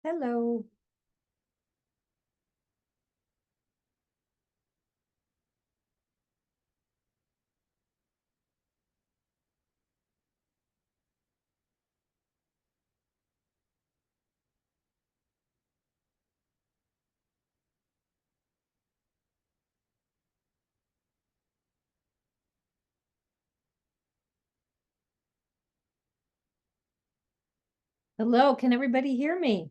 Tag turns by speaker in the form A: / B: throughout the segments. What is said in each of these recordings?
A: Hello. Hello. Can everybody hear me?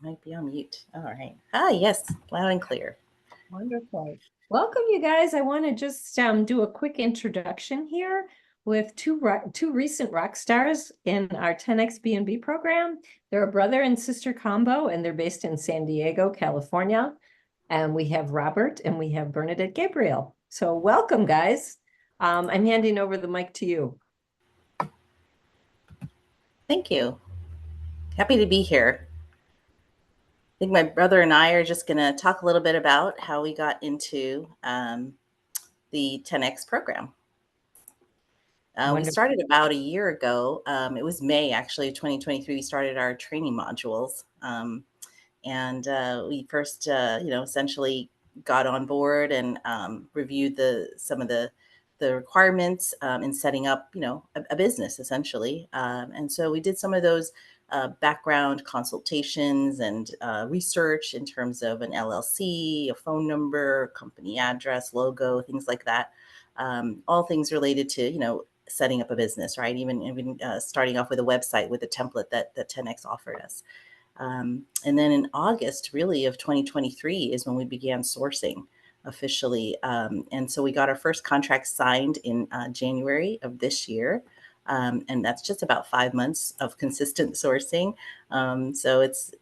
B: Might be on mute. All right. Hi, yes, loud and clear.
A: Wonderful. Welcome, you guys. I want to just do a quick introduction here with two recent rock stars in our 10X B&B program. They're a brother and sister combo, and they're based in San Diego, California. And we have Robert and we have Bernadette Gabriel. So welcome, guys. I'm handing over the mic to you.
B: Thank you. Happy to be here. I think my brother and I are just going to talk a little bit about how we got into the 10X program. We
A: Wonderful.
B: started about a year ago. It was May, actually, 2023. We started our training modules. And we first, essentially got on board and reviewed some of the requirements in setting up, a business essentially. And so we did some of those background consultations and research in terms of an LLC, a phone number, company address, logo, things like that. All things related to, setting up a business, right? Even starting off with a website with a template that 10X offered us. And then in August, really, of 2023 is when we began sourcing officially. And so we got our first contract signed in January of this year. And that's just about 5 months of consistent sourcing. So it's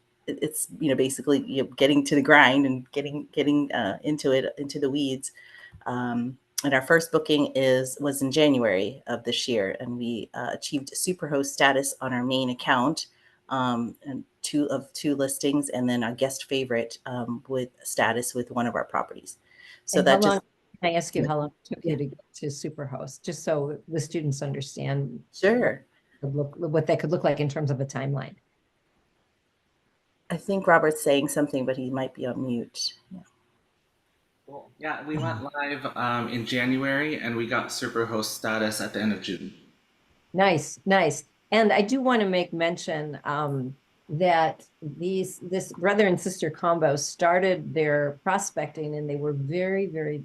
B: basically getting to the grind and getting into the weeds. And our first booking was in January of this year, and we achieved superhost status on our main account, and two listings, and then a guest favorite with status with one of our properties. So
A: And how
B: that
A: long,
B: just
A: can I ask you how long it took you
B: yeah,
A: to get to Superhost, just so the students understand
B: sure.
A: what that could look like in terms of a timeline?
B: I think Robert's saying something, but he might be on mute. Yeah.
C: Cool. Yeah, we went live in January and we got Superhost status at the end of June.
A: Nice, nice. And I do want to make mention that this brother and sister combo started their prospecting, and they were very, very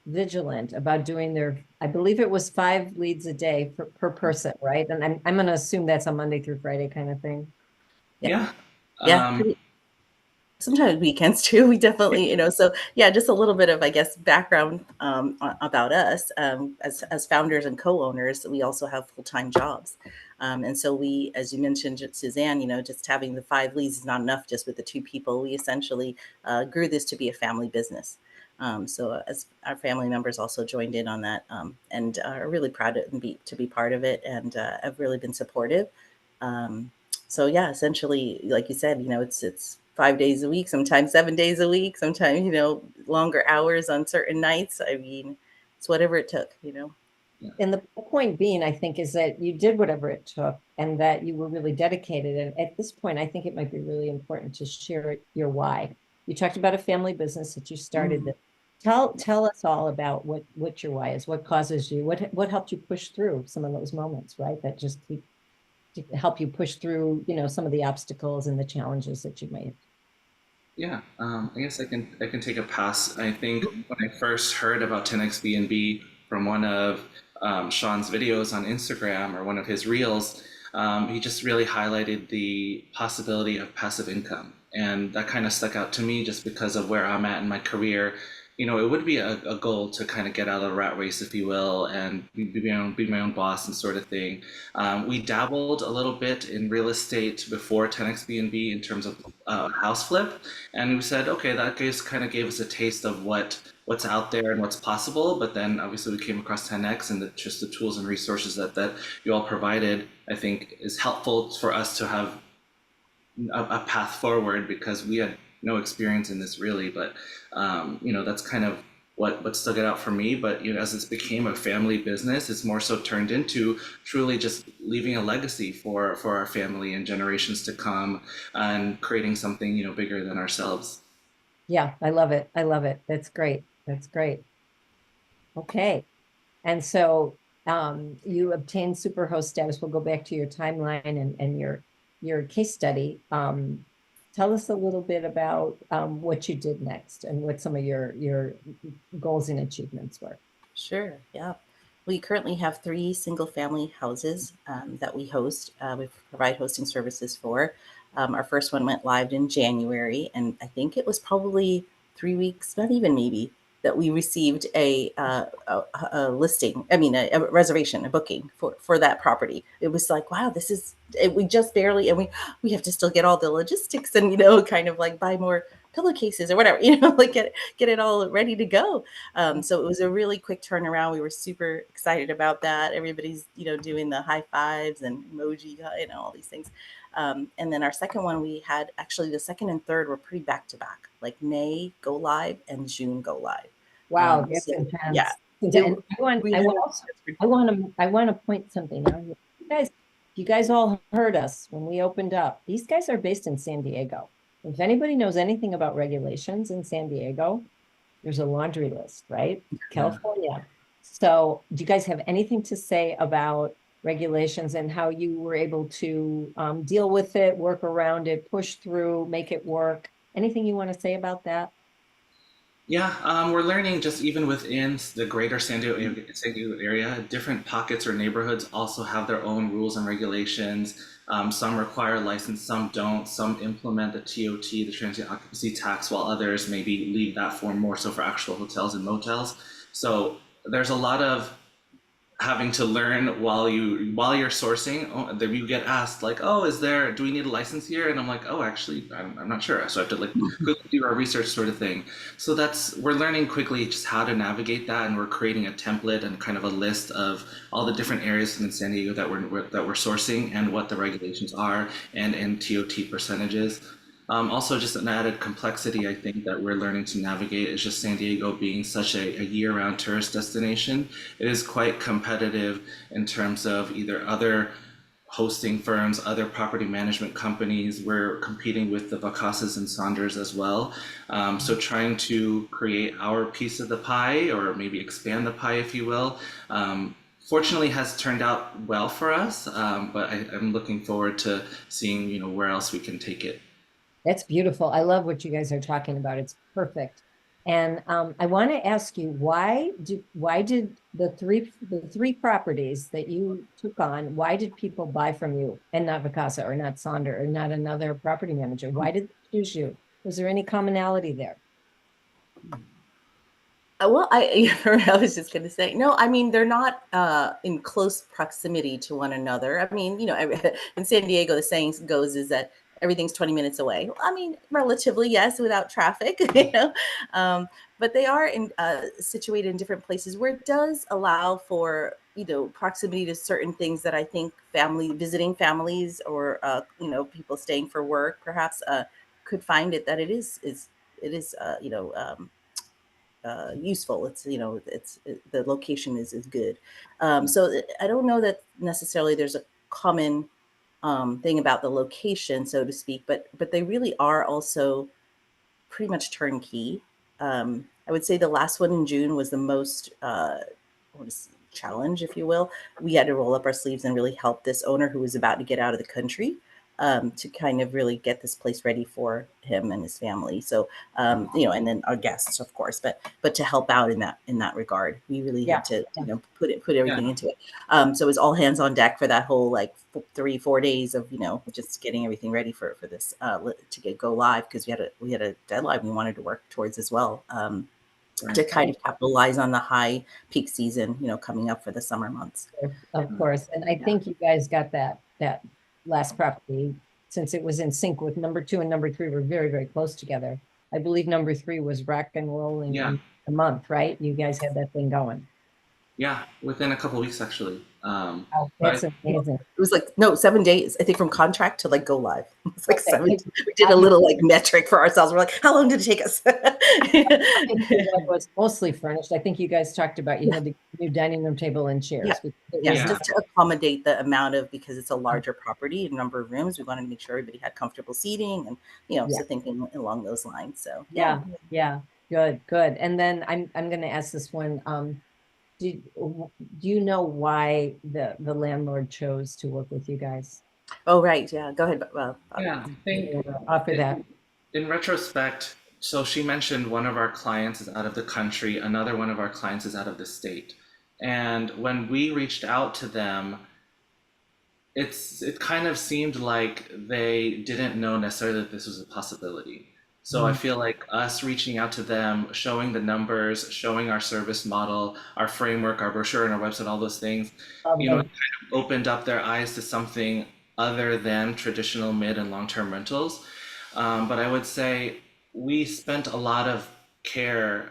A: vigilant about doing I believe it was 5 leads a day per person, right? And I'm going to assume that's a Monday through Friday kind of thing.
B: Yeah.
C: Yeah.
B: Yeah.
C: Um,
B: Sometimes weekends too. We definitely, so yeah, just a little bit of, I guess, background about us. As founders and co-owners, we also have full-time jobs. And so we, as you mentioned, Suzanne, just having the 5 leads is not enough just with the 2 people. We essentially grew this to be a family business. So as our family members also joined in on that, and are really proud to be part of it, and have really been supportive. So yeah, essentially, like you said, it's 5 days a week, sometimes 7 days a week, sometimes, longer hours on certain nights. I mean, it's whatever it took.
C: yeah.
A: And the point being, I think, is that you did whatever it took and that you were really dedicated. And at this point, I think it might be really important to share your why. You talked about a family business that you started.
B: Mhm.
A: Tell us all about what your why is, what causes you, what helped you push through some of those moments, right? That just keep to help you push through, some of the obstacles and the challenges that you made.
C: Yeah, I guess I can take a pass. I think when I first heard about 10x B&B from one of Sean's videos on Instagram or one of his reels, he just really highlighted the possibility of passive income, and that kind of stuck out to me just because of where I'm at in my career. It would be a goal to kind of get out of the rat race, if you will, and be my own boss and sort of thing. We dabbled a little bit in real estate before 10x B&B in terms of house flip, and we said, okay, that kind of gave us a taste of what's out there and what's possible. But then obviously we came across 10x, and just the tools and resources that you all provided, I think, is helpful for us to have a path forward, because we had no experience in this really. But that's kind of what stuck it out for me. But as this became a family business, it's more so turned into truly just leaving a legacy for our family and generations to come, and creating something bigger than ourselves.
A: Yeah, I love it. I love it. That's great. That's great. Okay. And so you obtained superhost status. We'll go back to your timeline and your case study. Tell us a little bit about what you did next and what some of your goals and achievements were.
B: Sure. Yeah. We currently have 3 single family houses that we host. We provide hosting services for. Our first one went live in January, and I think it was probably 3 weeks, not even maybe, that we received a listing. I mean, a reservation, a booking for that property. It was like, wow, this is. We just barely, and we have to still get all the logistics and kind of like buy more pillowcases or whatever, like get it all ready to go. So it was a really quick turnaround. We were super excited about that. Everybody's, doing the high fives and emoji, all these things. And then our second one, we had actually the second and third were pretty back to back, like May go live and June go live.
A: Wow, that's
B: So
A: intense.
B: yeah,
A: And
B: we had
A: I want to point something out. You guys all heard us when we opened up. These guys are based in San Diego. If anybody knows anything about regulations in San Diego, there's a laundry list, right? California. So do you guys have anything to say about regulations and how you were able to deal with it, work around it, push through, make it work? Anything you want to say about that?
C: Yeah, we're learning just even within the greater San Diego area, different pockets or neighborhoods also have their own rules and regulations. Some require a license, some don't. Some implement the TOT, the transient occupancy tax, while others maybe leave that for more so for actual hotels and motels. So there's a lot of having to learn while you're sourcing. Then you get asked like, oh, do we need a license here? And I'm like, oh, actually, I'm not sure, so I have to like quickly do our research, sort of thing. So we're learning quickly just how to navigate that, and we're creating a template and kind of a list of all the different areas in San Diego that we're sourcing, and what the regulations are, and TOT percentages. Also, just an added complexity I think that we're learning to navigate is just San Diego being such a year-round tourist destination. It is quite competitive in terms of either other hosting firms, other property management companies. We're competing with the Vacasas and Saunders as well. So trying to create our piece of the pie, or maybe expand the pie, if you will, fortunately has turned out well for us. But I'm looking forward to seeing, where else we can take it.
A: That's beautiful. I love what you guys are talking about. It's perfect. And I want to ask you, why did the three properties that you took on, why did people buy from you and not Vacasa or not Sonder or not another property manager? Why did they choose you? Was there any commonality there?
B: well, I was just going to say, no, I mean, they're not in close proximity to one another. I mean, in San Diego, the saying goes is that everything's 20 minutes away. Well, I mean, relatively, yes, without traffic, but they are situated in different places where it does allow for, proximity to certain things that I think visiting families, or, people staying for work, perhaps could find it that it is, useful. The location is good. So I don't know that necessarily there's a common thing about the location, so to speak, but they really are also pretty much turnkey. I would say the last one in June was the most challenge, if you will. We had to roll up our sleeves and really help this owner who was about to get out of the country, to kind of really get this place ready for him and his family. So, and then our guests, of course, but to help out in that regard, we really
A: Yeah.
B: had to put
C: Yeah.
B: everything into it. So it was all hands on deck for that whole like 3-4 days of just getting everything ready for this to go live, because we had a deadline we wanted to work towards as well. To kind of capitalize on the high peak season, coming up for the summer months.
A: Of course. And I think you guys got that last property, since it was in sync with number 2 and number 3 were very, very close together. I believe number 3 was rock and rolling
C: Yeah.
A: in a month, right? You guys had that thing going.
C: Yeah, within a couple weeks actually.
A: Oh,
C: But
A: that's amazing.
B: It was like, no, 7 days, I think, from contract to like go live. It's like
A: Okay.
B: 7. We did a little like metric for ourselves. We're like, how long did it take us?
A: I think that was mostly furnished. I think you guys talked about you had the new dining room table and chairs.
B: Yeah.
A: Because it
B: Yes,
A: was
C: Yeah.
B: just to accommodate the amount of, because it's a larger property, a number of rooms, we wanted to make sure everybody had comfortable seating and,
A: Yeah.
B: so thinking along those lines. So
A: Yeah, yeah, good, good. And then I'm going to ask this one. Do you know why the landlord chose to work with you guys?
B: Oh, right. Yeah. Go ahead. Well, Bobby.
C: Yeah, I think
A: Offer that.
C: in retrospect, so she mentioned one of our clients is out of the country, another one of our clients is out of the state. And when we reached out to them, it kind of seemed like they didn't know necessarily that this was a possibility. So I feel like us reaching out to them, showing the numbers, showing our service model, our framework, our brochure, and our website, all those things, it kind of opened up their eyes to something other than traditional mid and long-term rentals. But I would say we spent a lot of care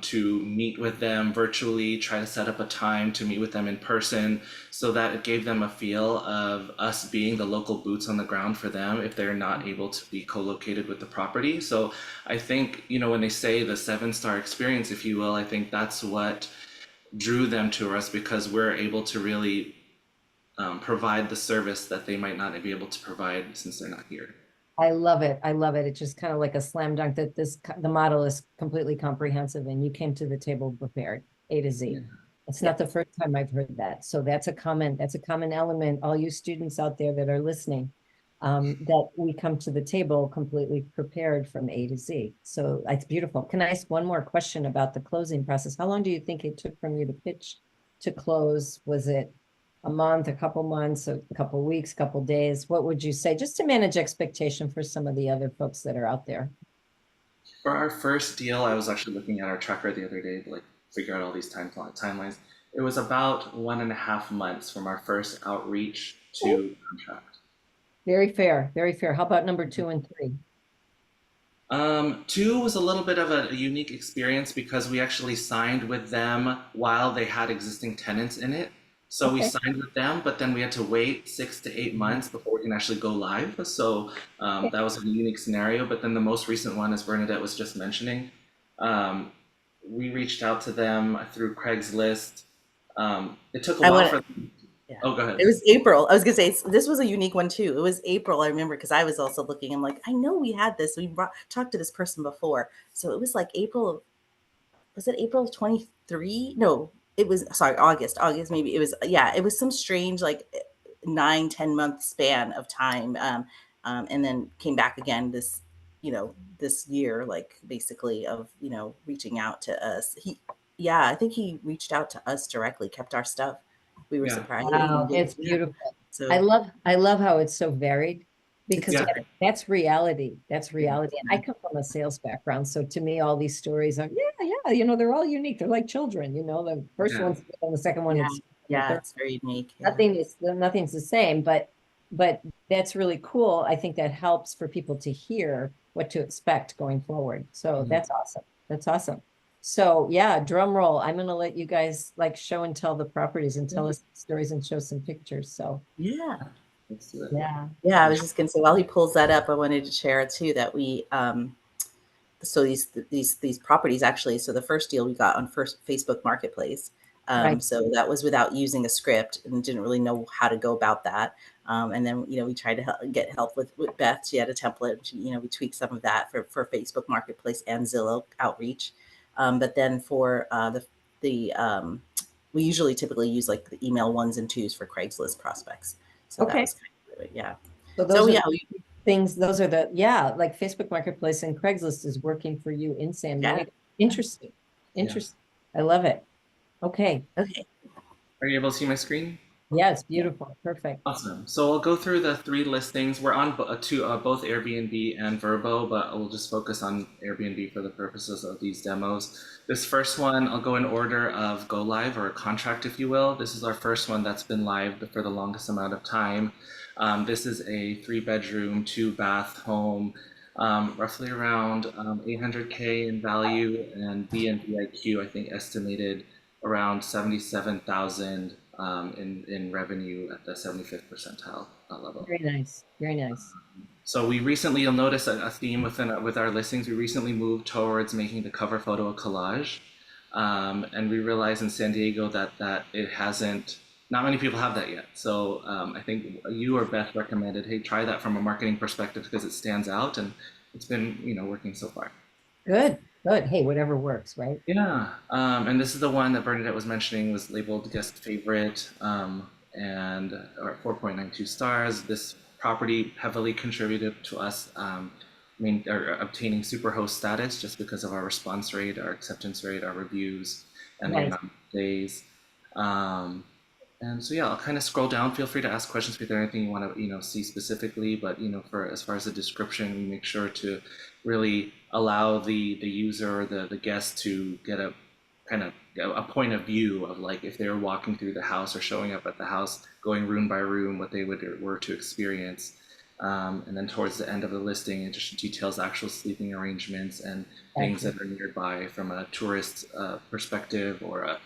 C: to meet with them virtually, try to set up a time to meet with them in person so that it gave them a feel of us being the local boots on the ground for them if they're not able to be co-located with the property. So I think, when they say the 7-star experience, if you will, I think that's what drew them to us because we're able to really provide the service that they might not be able to provide since they're not here.
A: I love it. I love it. It's just kind of like a slam dunk that the model is completely comprehensive and you came to the table prepared, A to Z. It's not the first time I've heard that. So that's a common element, all you students out there that are listening, that we come to the table completely prepared from A to Z. So it's beautiful. Can I ask one more question about the closing process? How long do you think it took from you to pitch to close? Was it a month, a couple months, a couple weeks, couple days? What would you say, just to manage expectation for some of the other folks that are out there?
C: For our first deal, I was actually looking at our tracker the other day to like figure out all these timelines. It was about 1.5 months from our first outreach to contract.
A: Very fair, very fair. How about number 2 and 3?
C: 2 was a little bit of a unique experience because we actually signed with them while they had existing tenants in it. So we
A: Okay.
C: signed with them, but then we had to wait 6 to 8 months before we can actually go live. So that was a unique scenario. But then the most recent one, as Bernadette was just mentioning, um, we reached out to them through Craigslist. It took a
B: I
C: while
B: want
C: for
B: to.
C: them.
B: Yeah.
C: Oh, go ahead.
B: It was April. I was gonna say this was a unique one too. It was April. I remember because I was also looking. I'm like, I know we had this. We talked to this person before. So it was like April. Was it April of 23? No, it was, sorry, August. August maybe. It was, yeah. It was some strange like 9-10 month span of time, and then came back again this year, like basically of reaching out to us. Yeah, I think he reached out to us directly, kept our stuff. We were
C: Yeah.
B: surprised.
A: Wow, it's
B: Yeah.
A: beautiful.
B: So
A: I love how it's so varied because
C: Yeah.
A: that's reality. That's reality. And I come from a sales background. So to me, all these stories are, yeah, they're all unique. They're like children, the first
C: Yeah.
A: one's and the second one,
B: yeah,
A: it's the
B: yeah,
A: third.
B: it's very unique. Yeah.
A: Nothing's the same, but that's really cool. I think that helps for people to hear what to expect going forward. So that's awesome. That's awesome. So yeah, drum roll. I'm gonna let you guys like show and tell the properties and tell us stories and show some pictures. So
B: Yeah.
C: Let's do it.
A: yeah.
B: Yeah, I was just gonna say while he pulls that up, I wanted to share too that we so these properties actually, so the first deal we got on first Facebook Marketplace.
A: Right.
B: So that was without using a script and didn't really know how to go about that. And then we tried to get help with Beth. She had a template. We tweaked some of that for Facebook Marketplace and Zillow outreach. But then for the we usually typically use like the email ones and twos for Craigslist prospects. So that
A: Okay.
B: was kind of it. Yeah.
A: So
B: So
A: those are
B: yeah,
A: things, like Facebook Marketplace and Craigslist is working for you in San
B: yeah.
A: Diego. Interesting.
C: Yeah.
A: Interesting. I love it. Okay.
B: Okay.
C: Are you able to see my screen?
A: Yeah, it's beautiful. Perfect.
C: Awesome. So I'll go through the 3 listings. We're on both Airbnb and Verbo, but we'll just focus on Airbnb for the purposes of these demos. This first one, I'll go in order of go live or contract, if you will. This is our first one that's been live for the longest amount of time. This is a 3-bedroom, 2-bath home, roughly around 800K in value, and BNB IQ, I think, estimated around 77,000 in revenue at the 75th percentile level.
A: Very nice. Very nice.
C: So we recently, you'll notice a theme with our listings. We recently moved towards making the cover photo a collage, and we realized in San Diego that it hasn't. Not many people have that yet. So I think you or Beth recommended, hey, try that from a marketing perspective because it stands out, and it's been working so far.
A: Good. Good. Hey, whatever works, right?
C: Yeah, and this is the one that Bernadette was mentioning was labeled guest favorite, and or 4.92 stars. This property heavily contributed to us or obtaining superhost status just because of our response rate, our acceptance rate, our reviews, and the
A: Nice.
C: amount of days. And so yeah, I'll kind of scroll down. Feel free to ask questions if there's anything you want to see specifically. But for as far as the description, we make sure to really allow the user or the guest to get a kind of a point of view of like if they were walking through the house or showing up at the house, going room by room, what they were to experience. And then towards the end of the listing, it just details actual sleeping arrangements and things that are nearby from a tourist perspective or a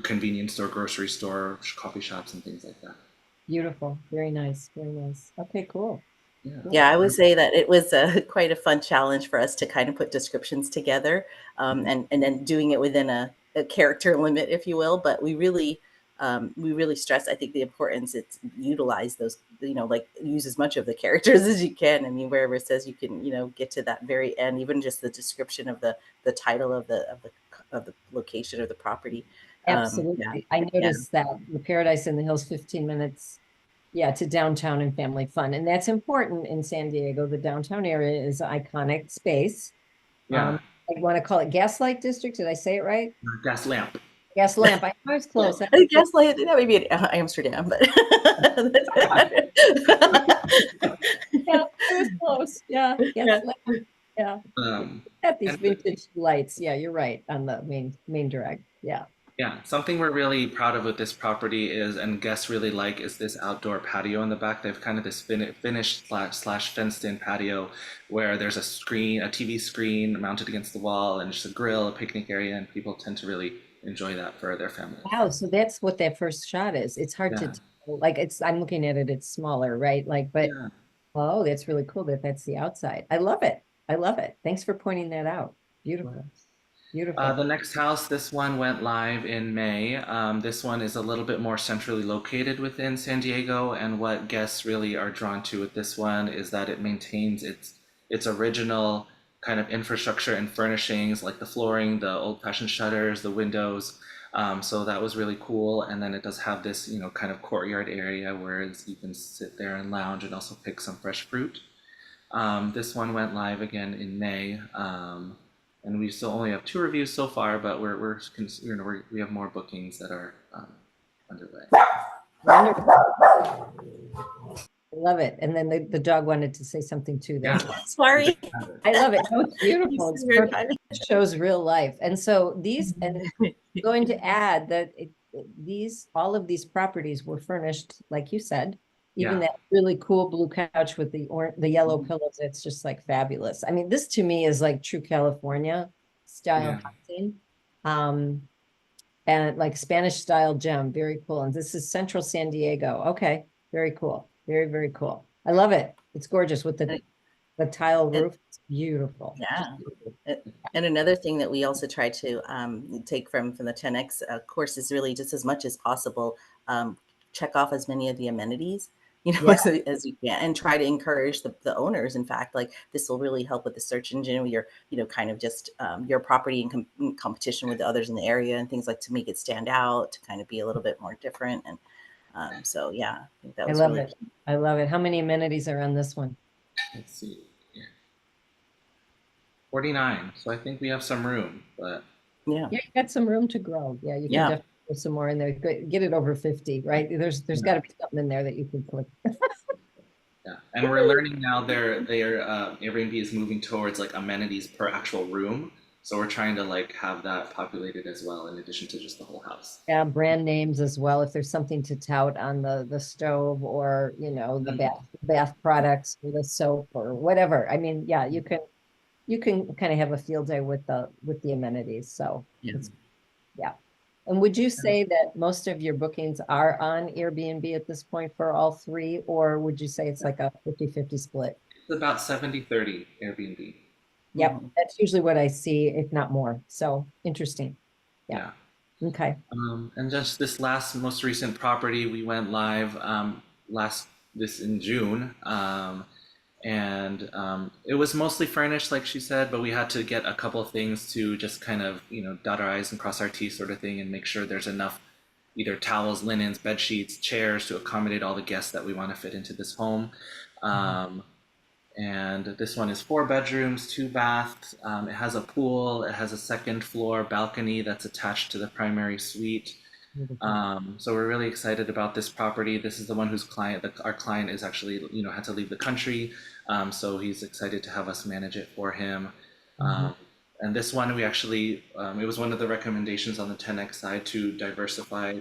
C: convenience store, grocery store, coffee shops, and things like that.
A: Beautiful. Very nice. Very nice. Okay, cool.
B: Yeah, I would say that it was quite a fun challenge for us to kind of put descriptions together, and then doing it within a character limit, if you will. But we really stress, I think, the importance it's utilize those, like use as much of the characters as you can. I mean, wherever it says you can, get to that very end, even just the description of the title of the location or the property.
A: Absolutely.
B: Yeah.
A: I noticed that the Paradise in the Hills, 15 minutes, to downtown and family fun. And that's important in San Diego. The downtown area is an iconic space.
C: Yeah.
A: I want to call it Gaslight District. Did I say it right?
C: Gas lamp.
A: Gas Lamp. I was close.
B: I think Gaslight, that may be in Amsterdam, but
A: yeah, it was close. Yeah, Gaslamp. Yeah. At these vintage lights. Yeah, you're right on the main drag. Yeah.
C: Yeah, something we're really proud of with this property is, and guests really like, is this outdoor patio in the back. They have kind of this finished slash fenced in patio where there's a screen, a TV screen mounted against the wall, and just a grill, a picnic area, and people tend to really enjoy that for their family.
A: Wow, so that's what that first shot is. It's hard to tell. Like I'm looking at it, it's smaller, right? Like, but oh, that's really cool that's the outside. I love it. I love it. Thanks for pointing that out. Beautiful. Beautiful.
C: The next house, this one went live in May. This one is a little bit more centrally located within San Diego, and what guests really are drawn to with this one is that it maintains its original kind of infrastructure and furnishings, like the flooring, the old-fashioned shutters, the windows. So that was really cool. And then it does have this, kind of courtyard area where you can sit there and lounge and also pick some fresh fruit. This one went live again in May. And we still only have 2 reviews so far, but we have more bookings that are underway.
A: I love it. And then the dog wanted to say something too.
B: Yeah. Sorry.
A: I love it. No, it's beautiful. It's perfect. It shows real life. And so and I'm going to add that all of these properties were furnished, like you said, even that really cool blue couch with the yellow pillows. It's just like fabulous. I mean, this to me is like true California style housing. And like Spanish style gem. Very cool. And this is Central San Diego. Okay. Very cool. Very, very cool. I love it. It's gorgeous with the tile roof. It's beautiful.
B: Yeah. And another thing that we also try to take from the 10X course is really just as much as possible, check off as many of the amenities, as you can, and try to encourage the owners. In fact, like this will really help with the search engine. Your, kind of just your property in competition with the others in the area and things like to make it stand out, to kind of be a little bit more different. And so, yeah, I think that was
A: I love it. I love it. How many amenities are on this one?
C: Let's see. 49. So I think we have some room, but
A: you got some room to grow. Yeah, you can definitely put some more in there. Get it over 50, right? There's got to be something in there that you can put.
C: Yeah, and we're learning now Airbnb is moving towards like amenities per actual room. So we're trying to like have that populated as well, in addition to just the whole house.
A: Yeah, brand names as well. If there's something to tout on the stove or the bath products or the soap or whatever. I mean, yeah, you can kind of have a field day with the amenities. So yeah. And would you say that most of your bookings are on Airbnb at this point for all three, or would you say it's like a 50-50 split?
C: It's about 70-30 Airbnb.
A: Yep,
B: Mhm.
A: that's usually what I see, if not more. So interesting. Yeah.
C: Yeah.
A: Okay.
C: And just this most recent property, we went live this in June, and it was mostly furnished, like she said, but we had to get a couple of things to just kind of dot our i's and cross our t's sort of thing, and make sure there's enough either towels, linens, bed sheets, chairs to accommodate all the guests that we want to fit into this home. Um, and this one is 4 bedrooms, 2 baths. It has a pool. It has a second floor balcony that's attached to the primary suite.
A: Beautiful.
C: So we're really excited about this property. This is the one whose our client is actually, had to leave the country. So he's excited to have us manage it for him.
A: Mhm.
C: And this one, we actually, it was one of the recommendations on the 10X side to diversify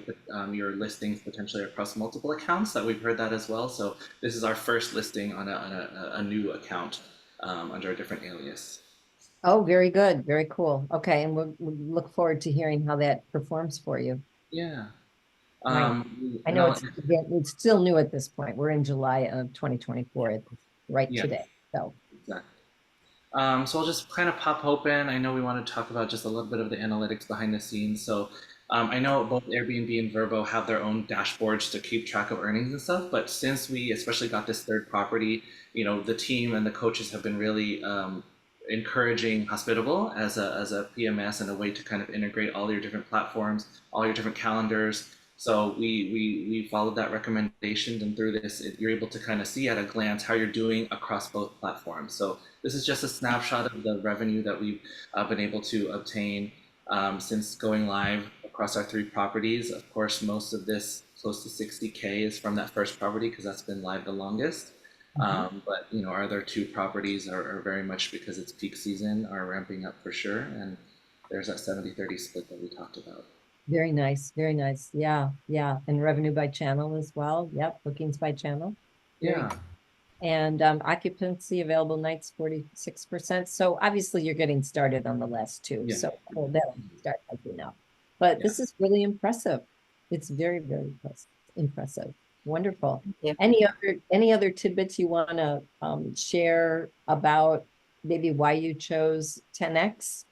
C: your listings potentially across multiple accounts, that we've heard that as well. So this is our first listing on a new account under a different alias.
A: Oh, very good. Very cool. Okay. And we'll look forward to hearing how that performs for you.
C: Yeah.
A: Nice. I know
C: Now,
A: it's still new at this point. We're in July of 2024, right
C: yeah,
A: today. So
C: exactly. So I'll just kind of pop open. I know we want to talk about just a little bit of the analytics behind the scenes. So I know both Airbnb and Vrbo have their own dashboards to keep track of earnings and stuff. But since we especially got this third property, the team and the coaches have been really encouraging Hospitable as a PMS and a way to kind of integrate all your different platforms, all your different calendars. So we followed that recommendation, and through this, you're able to kind of see at a glance how you're doing across both platforms. So this is just a snapshot of the revenue that we've been able to obtain since going live across our 3 properties. Of course, most of this, close to 60K, is from that first property because that's been live the longest. But our other 2 properties are very much, because it's peak season, are ramping up for sure. And there's that 70-30 split that we talked about.
A: very nice. Very nice. Yeah. Yeah. And revenue by channel as well. Yep. Bookings by channel. Very
C: Yeah,
A: And occupancy available nights 46%. So obviously you're getting started on the last two.
C: yeah,
A: So well, that'll start helping out. But
C: yeah.
A: this is really impressive. It's very, very impressive. Wonderful.
B: Yeah.
A: Any other tidbits you want to share about maybe why you chose 10X,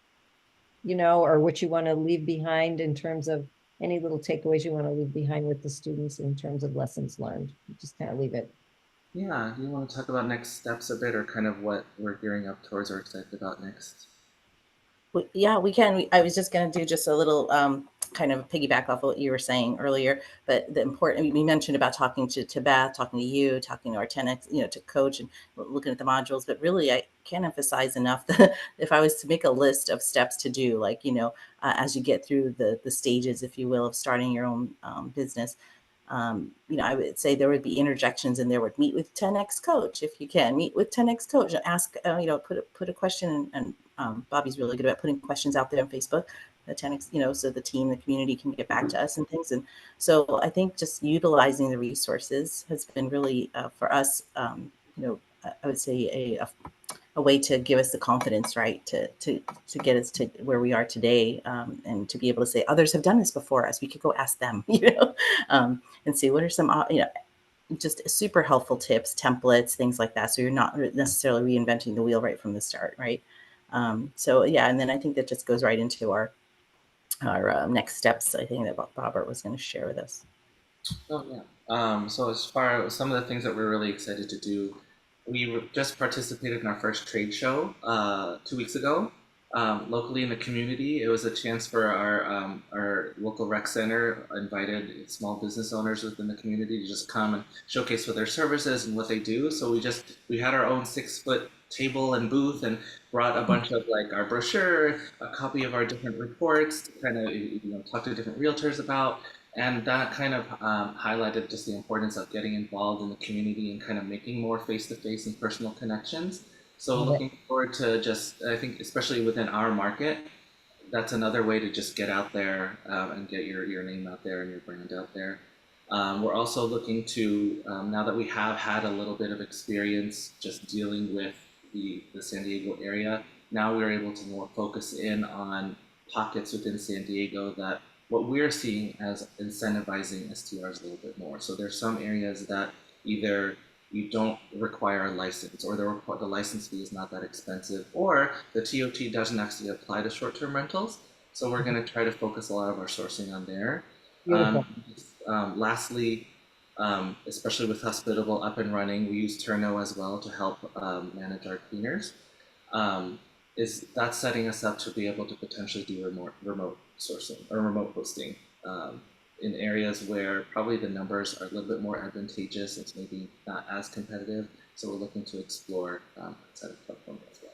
A: or what you want to leave behind in terms of any little takeaways you want to leave behind with the students in terms of lessons learned? Just kind of leave it.
C: Yeah, do you want to talk about next steps a bit, or kind of what we're gearing up towards or excited about next?
B: Yeah, we can. I was just going to do just a little kind of piggyback off what you were saying earlier. But the important, we mentioned about talking to Beth, talking to you, talking to our 10X, to coach and looking at the modules. But really, I can't emphasize enough that if I was to make a list of steps to do, like, as you get through the stages, if you will, of starting your own business, I would say there would be interjections in there. Would meet with 10X coach if you can. Meet with 10X coach and ask, put a question. And Bobby's really good about putting questions out there on Facebook, the 10X, so the team, the community can get back to us and things. And so I think just utilizing the resources has been really for us, I would say a way to give us the confidence, right, to get us to where we are today, and to be able to say others have done this before us. We could go ask them, and see what are some, just super helpful tips, templates, things like that. So you're not necessarily reinventing the wheel right from the start, right? So yeah, and then I think that just goes right into our next steps. I think that Robert was going to share with us.
C: Oh yeah. So as far as some of the things that we're really excited to do, we just participated in our first trade show 2 weeks ago, locally in the community. It was a chance for our local rec center invited small business owners within the community to just come and showcase what their services and what they do. So we had our own 6-foot table and booth, and brought a bunch of like our brochure, a copy of our different reports to kind of talk to different realtors about. And that kind of highlighted just the importance of getting involved in the community and kind of making more face-to-face and personal connections. So
A: Love it.
C: looking forward to just, I think, especially within our market, that's another way to just get out there and get your name out there and your brand out there. We're also looking to, now that we have had a little bit of experience just dealing with the San Diego area, now we're able to more focus in on pockets within San Diego that what we're seeing as incentivizing STRs a little bit more. So there's some areas that either you don't require a license, or the license fee is not that expensive, or the TOT doesn't actually apply to short-term rentals. So we're going to try to focus a lot of our sourcing on there.
A: Beautiful.
C: Lastly, especially with Hospitable up and running, we use Turno as well to help manage our cleaners. Is that setting us up to be able to potentially do remote sourcing or remote hosting in areas where probably the numbers are a little bit more advantageous. It's maybe not as competitive. So we're looking to explore outside of California as well.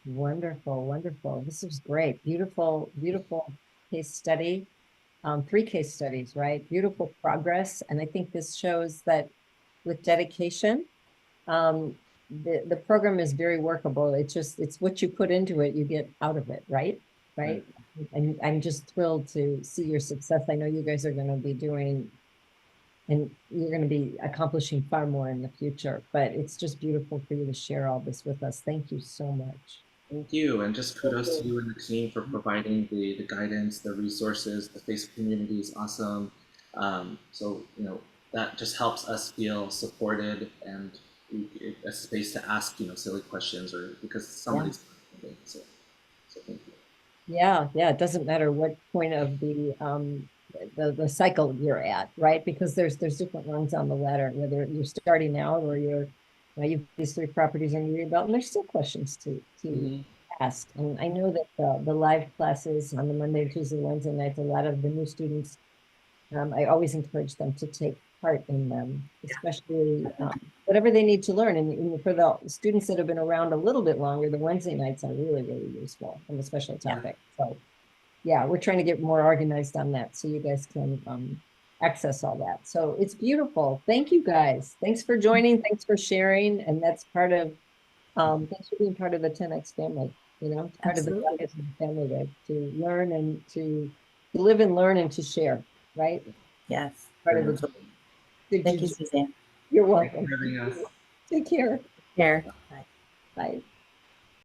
A: Wonderful, wonderful. This is great. Beautiful, beautiful case study. 3 case studies, right? Beautiful progress. And I think this shows that with dedication, the program is very workable. It's what you put into it, you get out of it, right? Right. And I'm just thrilled to see your success. I know you guys are going to be doing, and you're going to be accomplishing far more in the future, but it's just beautiful for you to share all this with us. Thank you so much.
C: Thank you, and just kudos to you and the team for providing the guidance, the resources. The Facebook community is awesome. So that just helps us feel supported and a space to ask silly questions, or because somebody's so thank you.
A: Yeah, it doesn't matter what point of the cycle you're at, right? Because there's different rungs on the ladder, whether you're starting out or you've these 3 properties under your belt, and there's still questions to ask. And I know that the live classes on the Monday, Tuesday, Wednesday nights, a lot of the new students, I always encourage them to take part in them, especially whatever they need to learn. And for the students that have been around a little bit longer, the Wednesday nights are really, really useful from a special topic. So yeah, we're trying to get more organized on that so you guys can access all that. So it's beautiful. Thank you guys. Thanks for joining. Thanks for sharing. And that's part of, thanks for being part of the 10X family, part of the family way to learn and to live and learn and to share, right?
B: Yes.
A: Part of the.
B: Thank you, Suzanne.
A: You're welcome.
C: Thanks for having us.
A: Take care.
B: Take care. Bye.
A: Bye.